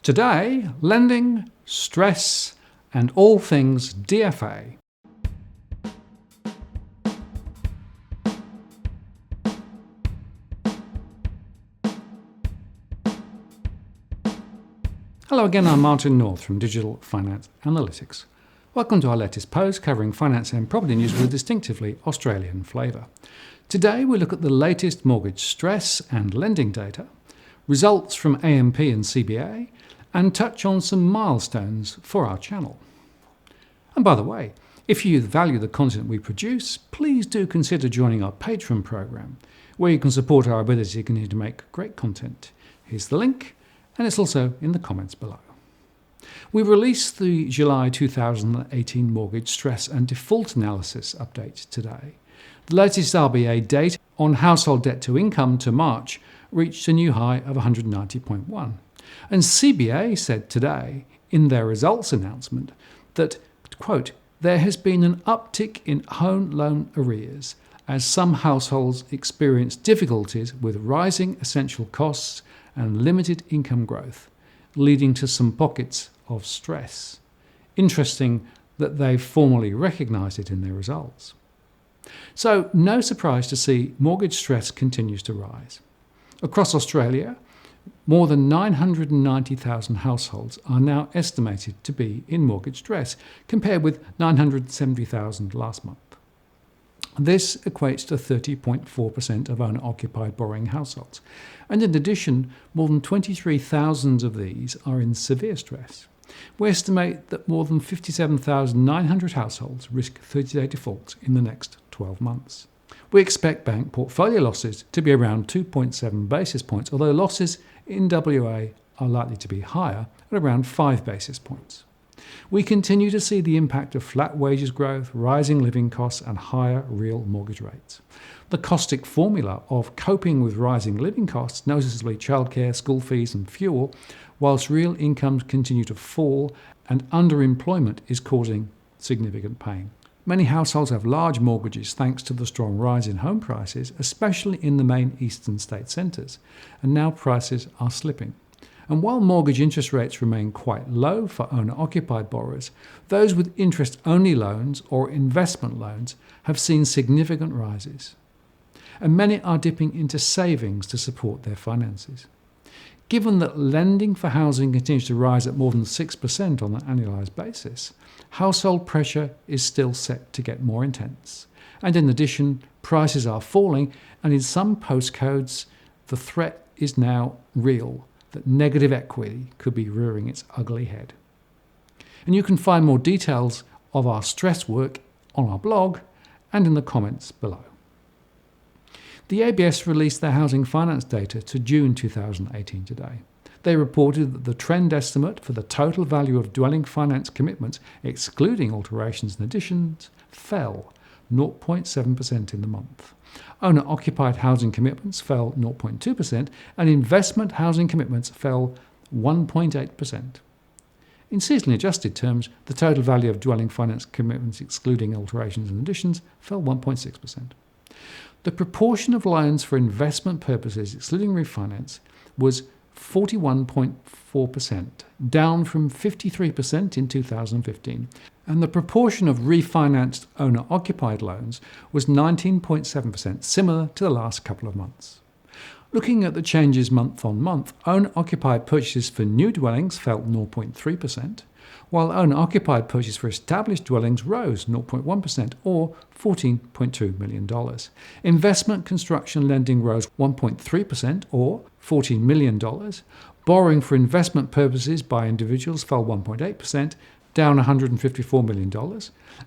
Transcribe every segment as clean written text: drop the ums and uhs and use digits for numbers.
Today, lending, stress, and all things DFA. Hello again, I'm Martin North from Digital Finance Analytics. Welcome to our latest post covering finance and property news with a distinctively Australian flavour. Today we look at the latest mortgage stress and lending data, results from AMP and CBA, and touch on some milestones for our channel. And by the way, if you value the content we produce, please do consider joining our Patreon program, where you can support our ability to continue to make great content. Here's the link, and it's also in the comments below. We released the July 2018 Mortgage Stress and Default Analysis update today. The latest RBA data on household debt to income to March reached a new high of 190.1. And CBA said today, in their results announcement, that, quote, there has been an uptick in home loan arrears as some households experience difficulties with rising essential costs and limited income growth, leading to some pockets of stress. Interesting that they've formally recognised it in their results. So, no surprise to see mortgage stress continues to rise. Across Australia, more than 990,000 households are now estimated to be in mortgage stress, compared with 970,000 last month. This equates to 30.4% of owner-occupied borrowing households. And in addition, more than 23,000 of these are in severe stress. We estimate that more than 57,900 households risk 30-day defaults in the next 12 months. We expect bank portfolio losses to be around 2.7 basis points, although losses in WA are likely to be higher at around 5 basis points. We continue to see the impact of flat wages growth, rising living costs and higher real mortgage rates. The caustic formula of coping with rising living costs, noticeably childcare, school fees and fuel, whilst real incomes continue to fall and underemployment is causing significant pain. Many households have large mortgages thanks to the strong rise in home prices, especially in the main eastern state centres, and now prices are slipping. And while mortgage interest rates remain quite low for owner-occupied borrowers, those with interest-only loans or investment loans have seen significant rises. And many are dipping into savings to support their finances. Given that lending for housing continues to rise at more than 6% on an annualised basis, household pressure is still set to get more intense. And in addition, prices are falling, and in some postcodes, the threat is now real that negative equity could be rearing its ugly head. And you can find more details of our stress work on our blog and in the comments below. The ABS released their housing finance data to June 2018 today. They reported that the trend estimate for the total value of dwelling finance commitments, excluding alterations and additions, fell 0.7% in the month. Owner-occupied housing commitments fell 0.2% and investment housing commitments fell 1.8%. In seasonally adjusted terms, the total value of dwelling finance commitments, excluding alterations and additions, fell 1.6%. The proportion of loans for investment purposes, excluding refinance, was 41.4%, down from 53% in 2015, and the proportion of refinanced owner-occupied loans was 19.7%, similar to the last couple of months. Looking at the changes month on month, owner-occupied purchases for new dwellings fell 0.3%, while owner-occupied purchases for established dwellings rose 0.1% or $14.2 million. Investment construction lending rose 1.3% or $14 million. Borrowing for investment purposes by individuals fell 1.8%, down $154 million,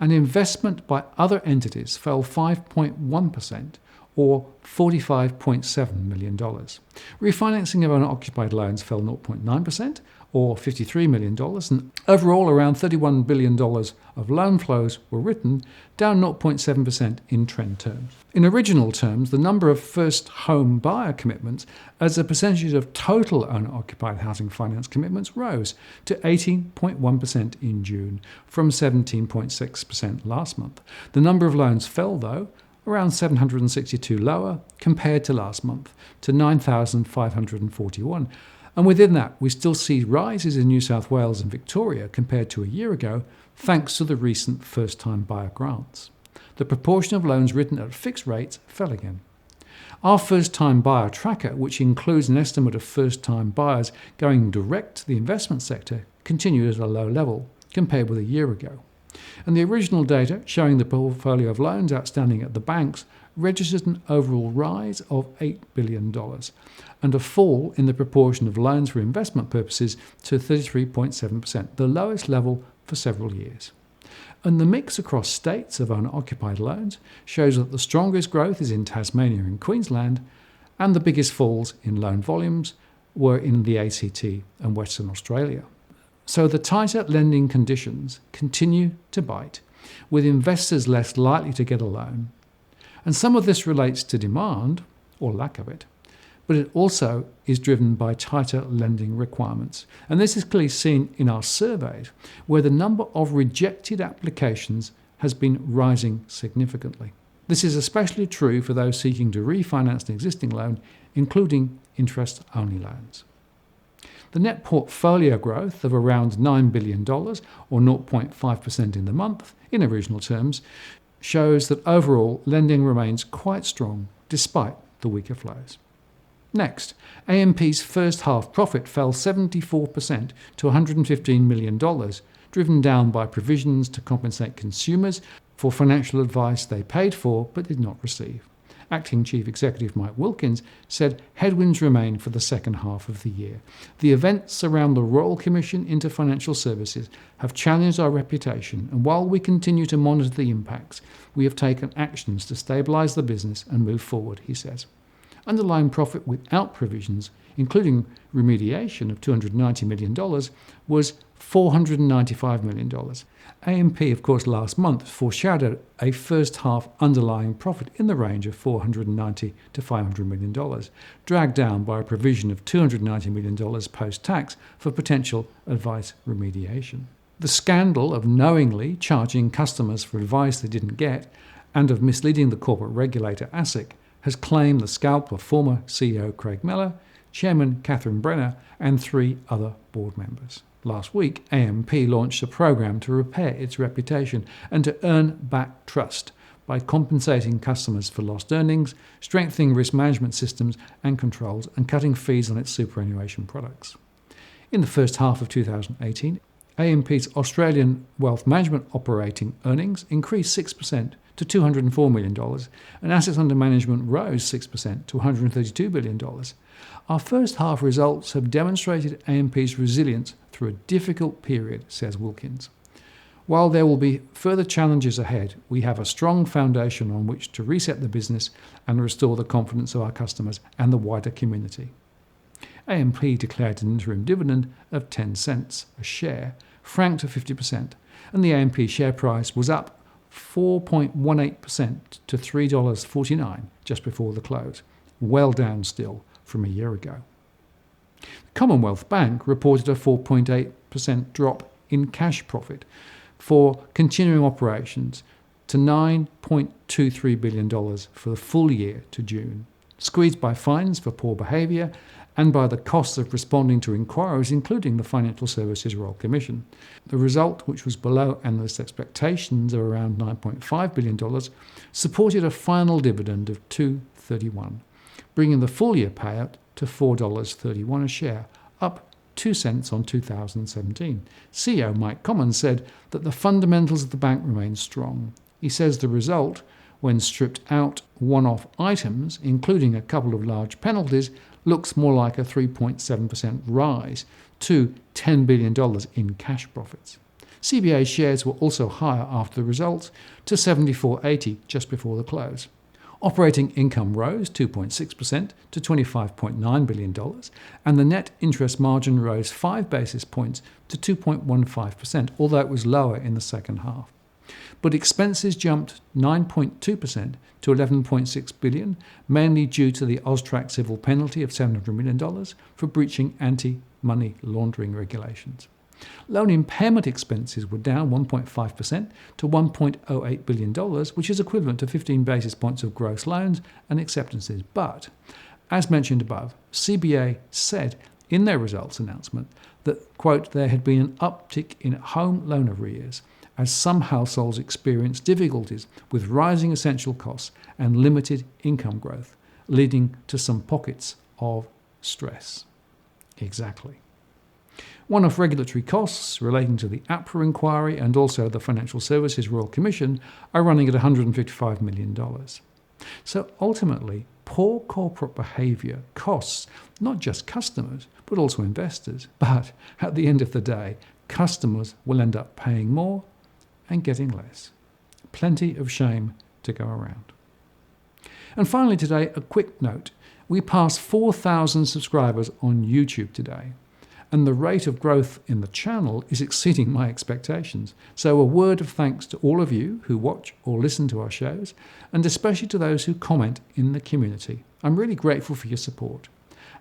and investment by other entities fell 5.1%, or $45.7 million. Refinancing of owner-occupied loans fell 0.9%, or $53 million, and overall around $31 billion of loan flows were written, down 0.7% in trend terms. In original terms, the number of first home buyer commitments as a percentage of total owner-occupied housing finance commitments rose to 18.1% in June, from 17.6% last month. The number of loans fell, though, around 762 lower compared to last month, to 9,541. And within that, we still see rises in New South Wales and Victoria compared to a year ago, thanks to the recent first-time buyer grants. The proportion of loans written at fixed rates fell again. Our first-time buyer tracker, which includes an estimate of first-time buyers going direct to the investment sector, continued at a low level compared with a year ago. And the original data showing the portfolio of loans outstanding at the banks registered an overall rise of $8 billion and a fall in the proportion of loans for investment purposes to 33.7%, the lowest level for several years. And the mix across states of owner-occupied loans shows that the strongest growth is in Tasmania and Queensland, and the biggest falls in loan volumes were in the ACT and Western Australia. So the tighter lending conditions continue to bite, with investors less likely to get a loan. And some of this relates to demand, or lack of it, but it also is driven by tighter lending requirements. And this is clearly seen in our surveys, where the number of rejected applications has been rising significantly. This is especially true for those seeking to refinance an existing loan, including interest-only loans. The net portfolio growth of around $9 billion, or 0.5% in the month, in original terms, shows that overall lending remains quite strong despite the weaker flows. Next, AMP's first half profit fell 74% to $115 million, driven down by provisions to compensate consumers for financial advice they paid for but did not receive. Acting Chief Executive Mike Wilkins said headwinds remain for the second half of the year. The events around the Royal Commission into Financial Services have challenged our reputation, and while we continue to monitor the impacts, we have taken actions to stabilise the business and move forward, he says. Underlying profit without provisions, including remediation of $290 million, was $495 million. AMP, of course, last month foreshadowed a first half underlying profit in the range of $490 to $500 million, dragged down by a provision of $290 million post-tax for potential advice remediation. The scandal of knowingly charging customers for advice they didn't get and of misleading the corporate regulator ASIC has claimed the scalp of former CEO Craig Miller, Chairman Catherine Brenner, and 3 other board members. Last week, AMP launched a program to repair its reputation and to earn back trust by compensating customers for lost earnings, strengthening risk management systems and controls, and cutting fees on its superannuation products. In the first half of 2018, AMP's Australian wealth management operating earnings increased 6% to $204 million, and assets under management rose 6% to $132 billion. Our first half results have demonstrated AMP's resilience through a difficult period, says Wilkins. While there will be further challenges ahead, we have a strong foundation on which to reset the business and restore the confidence of our customers and the wider community. AMP declared an interim dividend of 10 cents a share, franked to 50%, and the AMP share price was up 4.18% to $3.49 just before the close, well down still from a year ago. The Commonwealth Bank reported a 4.8% drop in cash profit for continuing operations to $9.23 billion for the full year to June, squeezed by fines for poor behaviour and by the costs of responding to inquiries, including the Financial Services Royal Commission. The result, which was below analyst expectations of around $9.5 billion, supported a final dividend of $2.31, bringing the full-year payout to $4.31 a share, up 2 cents on 2017. CEO Mike Commons said that the fundamentals of the bank remain strong. He says the result, when stripped out one-off items, including a couple of large penalties, looks more like a 3.7% rise to $10 billion in cash profits. CBA shares were also higher after the results to $74.80 just before the close. Operating income rose 2.6% to $25.9 billion, and the net interest margin rose 5 basis points to 2.15%, although it was lower in the second half. But expenses jumped 9.2% to $11.6 billion, mainly due to the AUSTRAC civil penalty of $700 million for breaching anti-money laundering regulations. Loan impairment expenses were down 1.5% to $1.08 billion, which is equivalent to 15 basis points of gross loans and acceptances. But, as mentioned above, CBA said in their results announcement that, quote, there had been an uptick in home loan arrears as some households experienced difficulties with rising essential costs and limited income growth, leading to some pockets of stress. Exactly. One-off regulatory costs relating to the APRA inquiry and also the Financial Services Royal Commission are running at $155 million. So ultimately, poor corporate behaviour costs not just customers, but also investors. But at the end of the day, customers will end up paying more and getting less. Plenty of shame to go around. And finally today, a quick note. We passed 4,000 subscribers on YouTube today, and the rate of growth in the channel is exceeding my expectations. So a word of thanks to all of you who watch or listen to our shows, and especially to those who comment in the community. I'm really grateful for your support.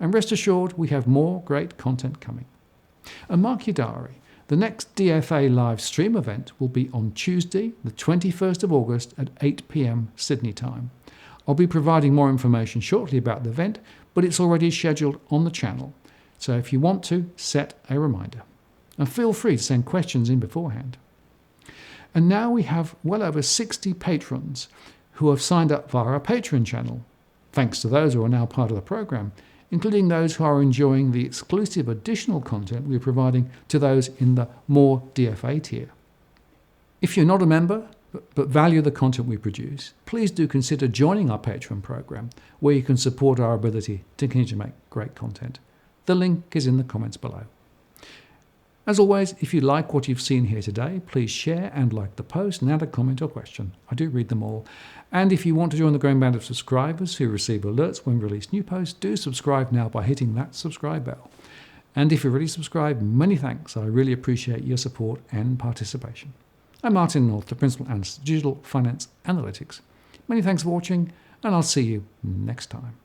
And rest assured, we have more great content coming. And mark your diary. The next DFA live stream event will be on Tuesday, the 21st of August at 8 p.m. Sydney time. I'll be providing more information shortly about the event, but it's already scheduled on the channel. So if you want to, set a reminder. And feel free to send questions in beforehand. And now we have well over 60 patrons who have signed up via our Patreon channel. Thanks to those who are now part of the program, including those who are enjoying the exclusive additional content we're providing to those in the More DFA tier. If you're not a member, but value the content we produce, please do consider joining our Patreon program, where you can support our ability to continue to make great content. The link is in the comments below. As always, if you like what you've seen here today, please share and like the post and add a comment or question. I do read them all. And if you want to join the growing band of subscribers who receive alerts when we release new posts, do subscribe now by hitting that subscribe bell. And if you're already subscribed, many thanks. I really appreciate your support and participation. I'm Martin North, the Principal Analyst, Digital Finance Analytics. Many thanks for watching, and I'll see you next time.